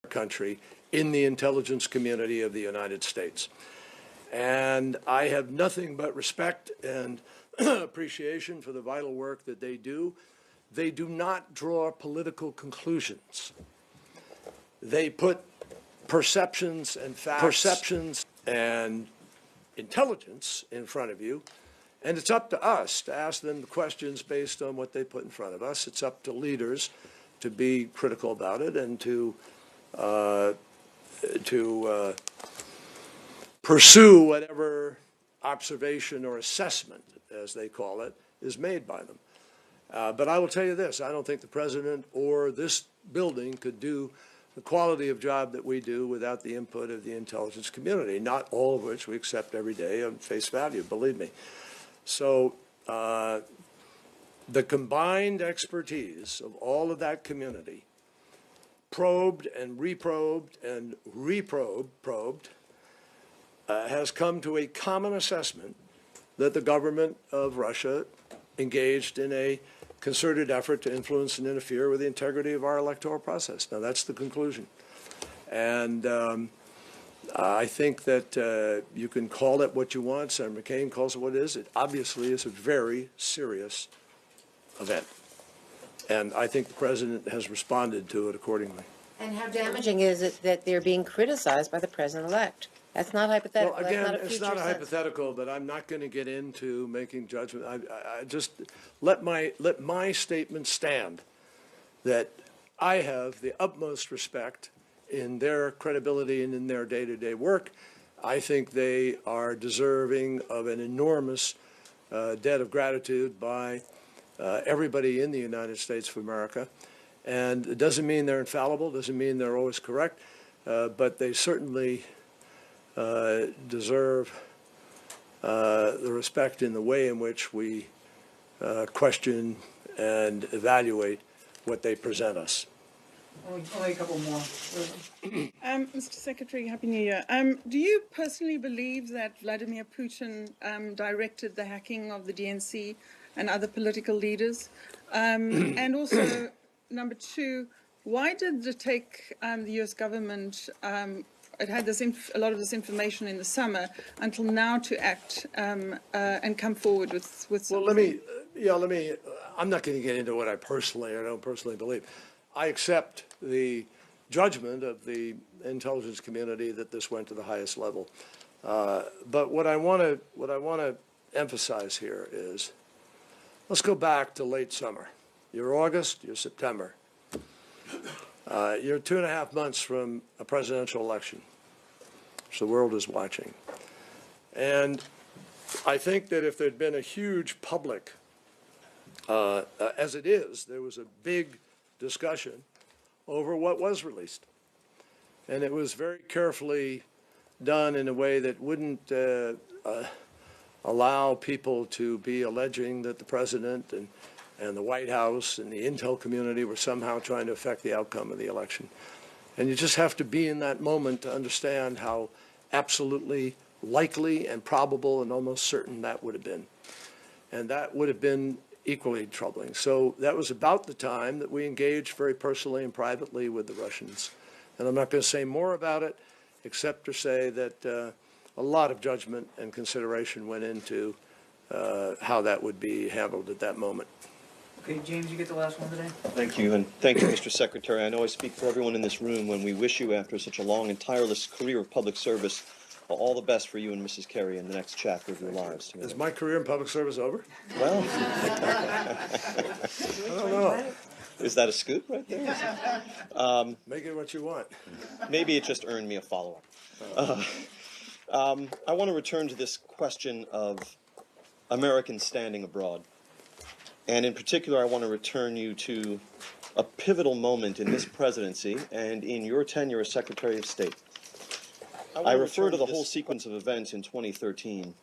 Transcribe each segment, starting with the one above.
country in the intelligence community of the United States. And I have nothing but respect and appreciation for the vital work that they do. They do not draw political conclusions. They put perceptions and facts, and intelligence in front of you, and it's up to us to ask them the questions based on what they put in front of us. It's up to leaders to be critical about it and to pursue whatever observation or assessment, as they call it, is made by them. But I will tell you this, I don't think the president or this building could do the quality of job that we do without the input of the intelligence community, not all of which we accept every day on face value, believe me. So the combined expertise of all of that community, probed and reprobed and reprobed, has come to a common assessment that the government of Russia engaged in a concerted effort to influence and interfere with the integrity of our electoral process. Now, that's the conclusion. And I think that you can call it what you want. Senator McCain calls it what it is. It obviously is a very serious event. And I think the president has responded to it accordingly. And how damaging is it that they're being criticized by the president-elect? That's not hypothetical. Well, again, it's not a hypothetical, but I'm not going to get into making judgment. I just let my statement stand that I have the utmost respect in their credibility and in their day-to-day work. I think they are deserving of an enormous debt of gratitude by everybody in the United States of America. And it doesn't mean they're infallible, doesn't mean they're always correct, but they certainly deserve the respect in the way in which we question and evaluate what they present us. Only a couple more. Mr. Secretary, Happy New Year. Do you personally believe that Vladimir Putin directed the hacking of the DNC and other political leaders? And also, number two, why did it take the U.S. government it had a lot of this information in the summer until now to act and come forward with something? Well, I'm not going to get into what I don't personally believe. I accept the judgment of the intelligence community that this went to the highest level. But what I want to emphasize here is, let's go back to late summer. You're August, you're September. You're 2.5 months from a presidential election, which the world is watching. And I think that if there'd been a huge public, as it is, there was a big discussion over what was released. And it was very carefully done in a way that wouldn't allow people to be alleging that the president and the White House and the intel community were somehow trying to affect the outcome of the election. And you just have to be in that moment to understand how absolutely likely and probable and almost certain that would have been. And that would have been equally troubling. So that was about the time that we engaged very personally and privately with the Russians. And I'm not going to say more about it, except to say that a lot of judgment and consideration went into how that would be handled at that moment. Okay, James, you get the last one today. Thank you, and thank you, Mr. Secretary. I know I speak for everyone in this room when we wish you, after such a long and tireless career of public service, all the best for you and Mrs. Kerry in the next chapter of your lives. Is my career in public service over? Well, I don't know. Is that a scoop right there? Make it what you want. Maybe it just earned me a follow-up. I want to return to this question of Americans standing abroad. And in particular, I want to return you to a pivotal moment in this presidency and in your tenure as Secretary of State. I refer to the whole sequence of events in 2013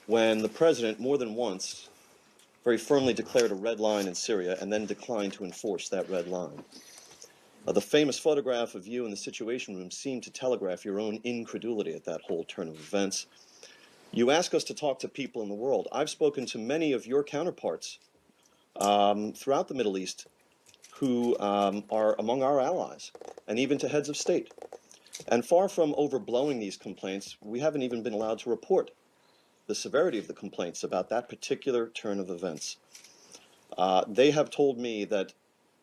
when the president, more than once, very firmly declared a red line in Syria and then declined to enforce that red line. The famous photograph of you in the Situation Room seemed to telegraph your own incredulity at that whole turn of events. You ask us to talk to people in the world. I've spoken to many of your counterparts throughout the Middle East who are among our allies, and even to heads of state. And far from overblowing these complaints, we haven't even been allowed to report the severity of the complaints about that particular turn of events. They have told me that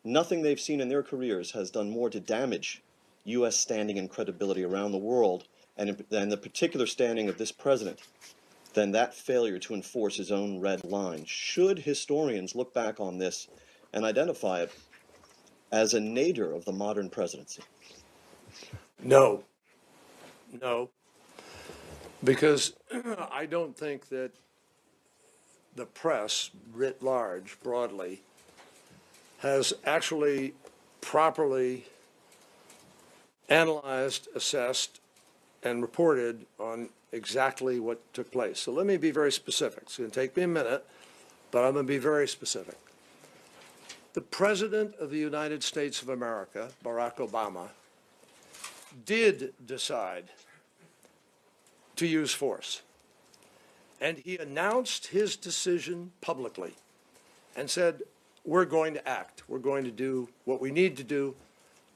nothing they've seen in their careers has done more to damage U.S. standing and credibility around the world, and the particular standing of this president, than that failure to enforce his own red line. Should historians look back on this and identify it as a nadir of the modern presidency? No, no, because I don't think that the press, writ large, broadly, has actually properly analyzed, assessed, and reported on exactly what took place. So let me be very specific. It's going to take me a minute, but I'm going to be very specific. The President of the United States of America, Barack Obama, did decide to use force. And he announced his decision publicly and said, we're going to act. We're going to do what we need to do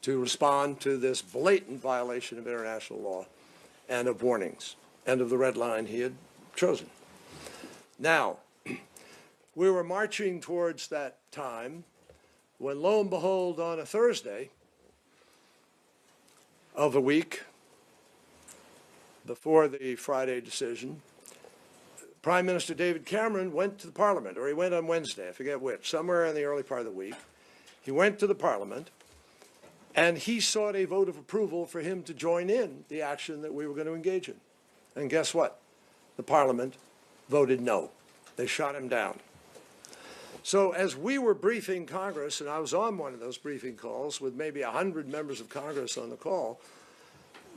to respond to this blatant violation of international law and of warnings and of the red line he had chosen. Now, we were marching towards that time when, lo and behold, on a Thursday of a week before the Friday decision, Prime Minister David Cameron went to the Parliament, or he went on Wednesday, I forget which, somewhere in the early part of the week. He went to the Parliament, and he sought a vote of approval for him to join in the action that we were going to engage in. And guess what? The Parliament voted no. They shot him down. So as we were briefing Congress, and I was on one of those briefing calls with maybe 100 members of Congress on the call,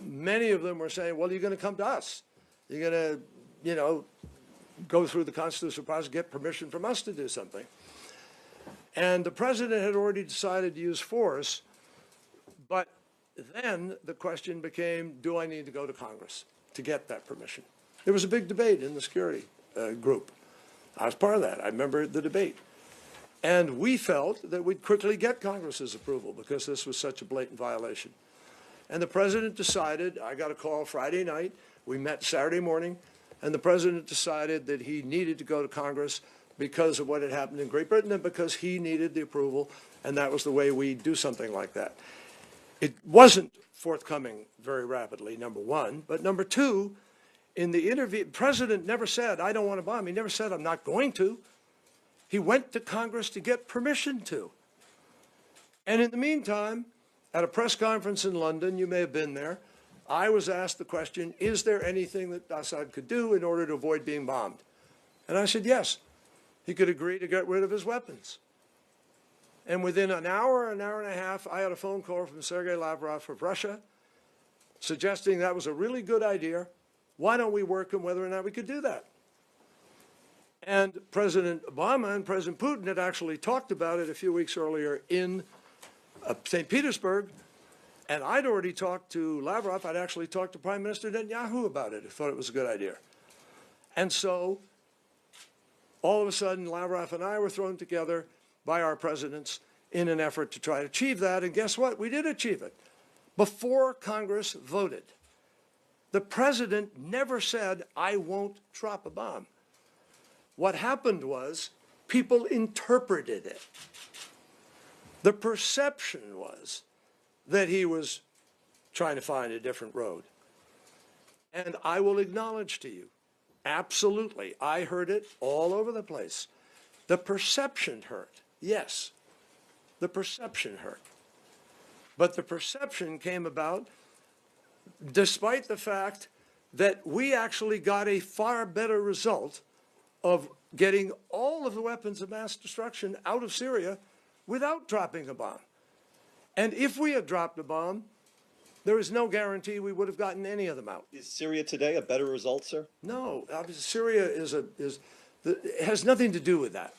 many of them were saying, well, you're going to come to us. You're going to, go through the constitutional process, get permission from us to do something. And the president had already decided to use force, but then the question became, do I need to go to Congress to get that permission? There was a big debate in the security group. I was part of that. I remember the debate. And we felt that we'd quickly get Congress's approval because this was such a blatant violation. And the president decided, I got a call Friday night, we met Saturday morning, and the president decided that he needed to go to Congress because of what had happened in Great Britain and because he needed the approval, and that was the way we do something like that. It wasn't forthcoming very rapidly, number one, but number two, in the interview, the president never said, I don't want to bomb. He never said, I'm not going to. He went to Congress to get permission to. And in the meantime, at a press conference in London, you may have been there, I was asked the question, is there anything that Assad could do in order to avoid being bombed? And I said, yes. He could agree to get rid of his weapons. And within an hour and a half, I had a phone call from Sergei Lavrov of Russia suggesting that was a really good idea. Why don't we work on whether or not we could do that? And President Obama and President Putin had actually talked about it a few weeks earlier in St. Petersburg. And I'd already talked to Lavrov. I'd actually talked to Prime Minister Netanyahu about it. I thought it was a good idea. And so all of a sudden, Lavrov and I were thrown together by our presidents in an effort to try to achieve that. And guess what? We did achieve it. Before Congress voted, the president never said, I won't drop a bomb. What happened was people interpreted it. The perception was that he was trying to find a different road. And I will acknowledge to you, absolutely, I heard it all over the place. The perception hurt, yes, the perception hurt. But the perception came about despite the fact that we actually got a far better result of getting all of the weapons of mass destruction out of Syria without dropping a bomb. And if we had dropped a bomb, there is no guarantee we would have gotten any of them out. Is Syria today a better result, sir? No, Syria has nothing to do with that.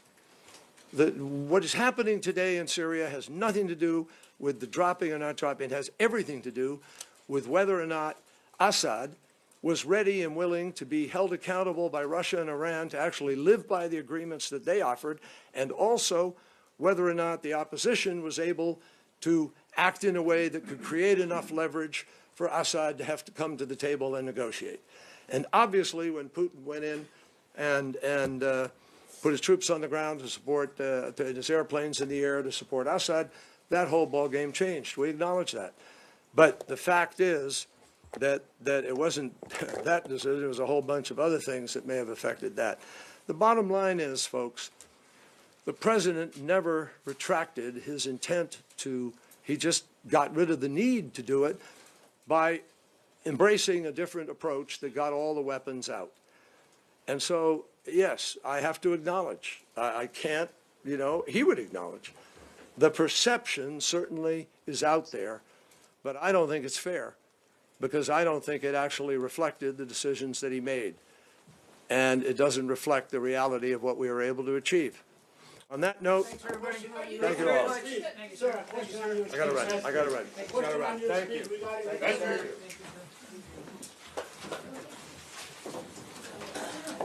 What is happening today in Syria has nothing to do with the dropping or not dropping. It has everything to do with whether or not Assad was ready and willing to be held accountable by Russia and Iran to actually live by the agreements that they offered, and also whether or not the opposition was able to act in a way that could create enough leverage for Assad to have to come to the table and negotiate. And obviously, when Putin went in and put his troops on the ground to support, his airplanes in the air to support Assad, that whole ballgame changed. We acknowledge that. But the fact is that it wasn't that decision, it was a whole bunch of other things that may have affected that. The bottom line is, folks, the president never retracted his intent to, he just got rid of the need to do it by embracing a different approach that got all the weapons out. And so, yes, I have to acknowledge, I can't, he would acknowledge. The perception certainly is out there, but I don't think it's fair because I don't think it actually reflected the decisions that he made. And it doesn't reflect the reality of what we were able to achieve. On that note, thank you all. I got it right. Thank you.